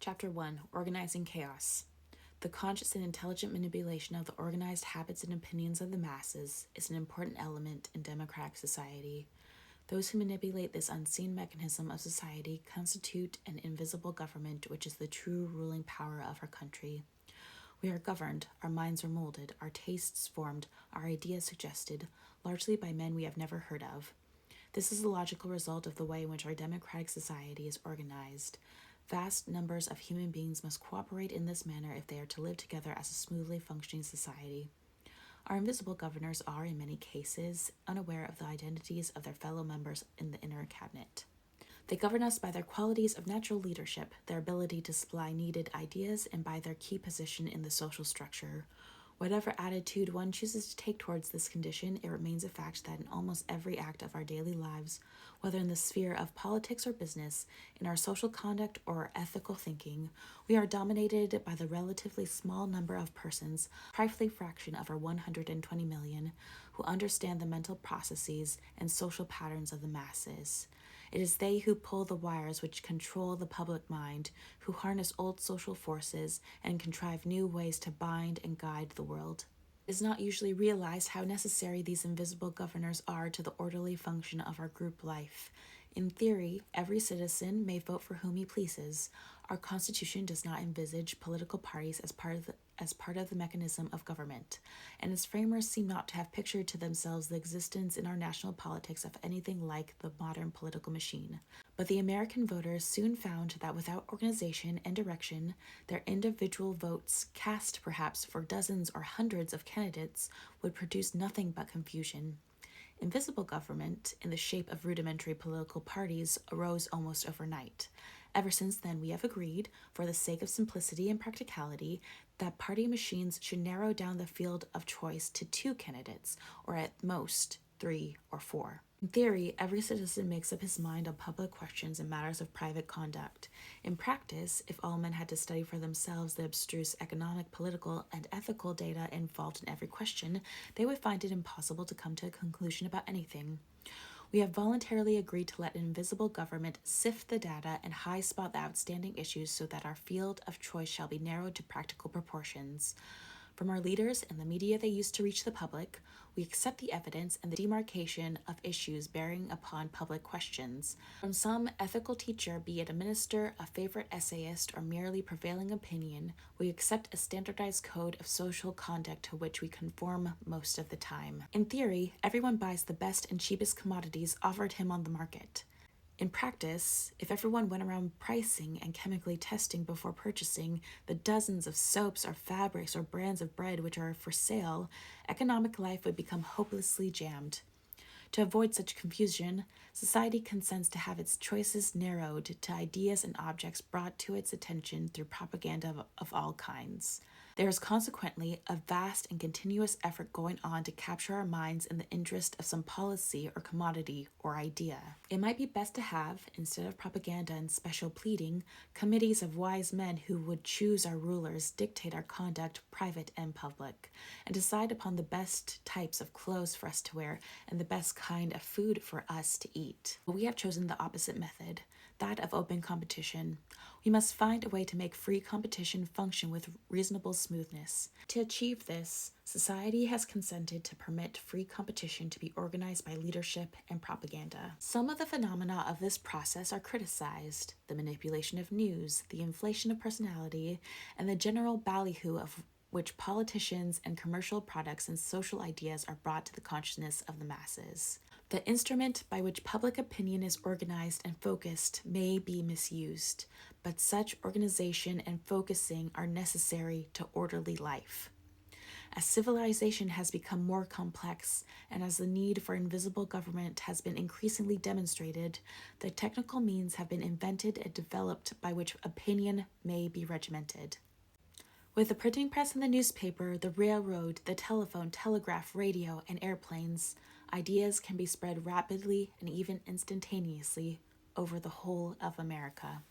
Chapter 1: Organizing Chaos. The conscious and intelligent manipulation of the organized habits and opinions of the masses is an important element in democratic society. Those who manipulate this unseen mechanism of society constitute an invisible government, which is the true ruling power of our country. We are governed, our minds are molded, our tastes formed, our ideas suggested, largely by men we have never heard of. This is a logical result of the way in which our democratic society is organized. Vast numbers of human beings must cooperate in this manner if they are to live together as a smoothly functioning society. Our invisible governors are, in many cases, unaware of the identities of their fellow members in the inner cabinet. They govern us by their qualities of natural leadership, their ability to supply needed ideas, and by their key position in the social structure. Whatever attitude one chooses to take towards this condition, it remains a fact that in almost every act of our daily lives, whether in the sphere of politics or business, in our social conduct or ethical thinking, we are dominated by the relatively small number of persons, a trifling fraction of our 120 million, who understand the mental processes and social patterns of the masses. It is they who pull the wires which control the public mind, who harness old social forces and contrive new ways to bind and guide the world. It is not usually realized how necessary these invisible governors are to the orderly function of our group life. In theory, every citizen may vote for whom he pleases. Our Constitution does not envisage political parties as part of the mechanism of government, and its framers seem not to have pictured to themselves the existence in our national politics of anything like the modern political machine. But the American voters soon found that without organization and direction, their individual votes, cast perhaps for dozens or hundreds of candidates, would produce nothing but confusion. Invisible government, in the shape of rudimentary political parties, arose almost overnight. Ever since then, we have agreed, for the sake of simplicity and practicality, that party machines should narrow down the field of choice to 2 candidates, or at most 3 or 4. In theory, every citizen makes up his mind on public questions and matters of private conduct. In practice, if all men had to study for themselves the abstruse economic, political, and ethical data involved in every question, they would find it impossible to come to a conclusion about anything. We have voluntarily agreed to let an invisible government sift the data and high-spot the outstanding issues so that our field of choice shall be narrowed to practical proportions. From our leaders and the media they use to reach the public, we accept the evidence and the demarcation of issues bearing upon public questions. From some ethical teacher, be it a minister, a favorite essayist, or merely prevailing opinion, we accept a standardized code of social conduct to which we conform most of the time. In theory, everyone buys the best and cheapest commodities offered him on the market. In practice, if everyone went around pricing and chemically testing before purchasing the dozens of soaps or fabrics or brands of bread which are for sale, economic life would become hopelessly jammed. To avoid such confusion, society consents to have its choices narrowed to ideas and objects brought to its attention through propaganda of all kinds. There is consequently a vast and continuous effort going on to capture our minds in the interest of some policy or commodity or idea. It might be best to have, instead of propaganda and special pleading, committees of wise men who would choose our rulers, dictate our conduct, private and public, and decide upon the best types of clothes for us to wear and the best kind of food for us to eat. But we have chosen the opposite method, that of open competition. We must find a way to make free competition function with reasonable smoothness. To achieve this, society has consented to permit free competition to be organized by leadership and propaganda. Some of the phenomena of this process are criticized: the manipulation of news, the inflation of personality, and the general ballyhoo of which politicians and commercial products and social ideas are brought to the consciousness of the masses. The instrument by which public opinion is organized and focused may be misused, but such organization and focusing are necessary to orderly life. As civilization has become more complex, and as the need for invisible government has been increasingly demonstrated, the technical means have been invented and developed by which opinion may be regimented. With the printing press and the newspaper, the railroad, the telephone, telegraph, radio, and airplanes, ideas can be spread rapidly and even instantaneously over the whole of America.